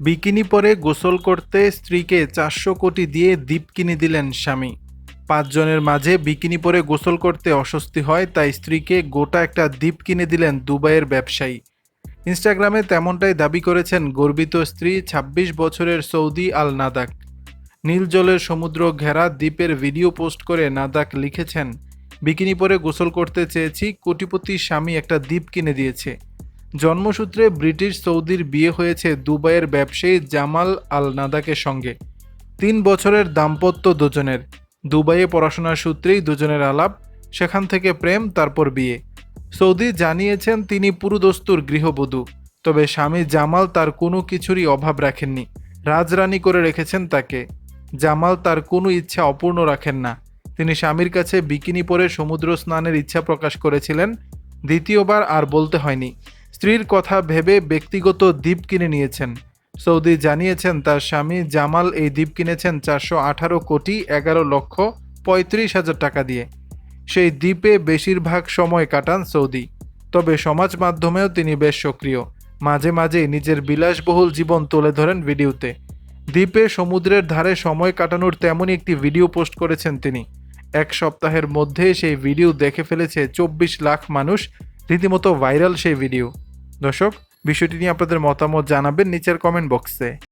Bikini পরে গোসল করতে স্ত্রীকে 400 কোটি দিয়ে দ্বীপ কিনে দিলেন স্বামী। 5 জনের মাঝে বিকিনি পরে গোসল করতে অস্বস্তি হয়, তাই স্ত্রীকে গোটা একটা দ্বীপ কিনে দিলেন দুবাইয়ের ব্যবসায়ী। ইনস্টাগ্রামে তেমনটাই দাবি করেছেন গর্বিত স্ত্রী 26 বছরের সৌদি আল নাদাক। নীল জলের সমুদ্র ঘেরা দ্বীপের ভিডিও পোস্ট করে নাদাক লিখেছেন, বিকিনি পরে গোসল করতে চেয়েছি, কোটিপতি স্বামী একটা দ্বীপ কিনে দিয়েছে। জন্মসূত্রে ব্রিটিশ সৌদির বিয়ে হয়েছে দুবাইয়ের ব্যবসায়ী জামাল আল নাদাকের সঙ্গে। 3 বছরের দাম্পত্য দুজনের। দুবাইয়ে পড়াশোনার সূত্রেই দুজনের আলাপ, সেখান থেকে প্রেম, তারপর বিয়ে। সৌদি জানিয়েছেন তিনি পুরুদস্তুর গৃহবধূ, তবে স্বামী জামাল তার কোনো কিছুরই অভাব রাখেননি, রাজরানী করে রেখেছেন তাকে। জামাল তার কোনো ইচ্ছা অপূর্ণ রাখেন না। তিনি স্বামীর কাছে বিকিনি পরে সমুদ্র স্নানের ইচ্ছা প্রকাশ করেছিলেন, দ্বিতীয়বার আর বলতে হয়নি। স্ত্রীর কথা ভেবে ব্যক্তিগত দ্বীপ কিনে নিয়েছেন। সৌদি জানিয়েছেন তার স্বামী জামাল এই দ্বীপ কিনেছেন 418 কোটি 11 লক্ষ 35 হাজার টাকা দিয়ে। সেই দ্বীপে বেশিরভাগ সময় কাটান সৌদি, তবে সমাজ মাধ্যমেও তিনি বেশ সক্রিয়। মাঝে মাঝেই নিজের বিলাসবহুল জীবন তুলে ধরেন ভিডিওতে। দ্বীপে সমুদ্রের ধারে সময় কাটানোর তেমনই একটি ভিডিও পোস্ট করেছেন তিনি। 1 সপ্তাহের মধ্যে সেই ভিডিও দেখে ফেলেছে 24 লাখ মানুষ। রীতিমতো ভাইরাল সেই ভিডিও। দর্শক, বিষয়টি নিয়ে আপনাদের মতামত জানাবেন নিচের কমেন্ট বক্সে।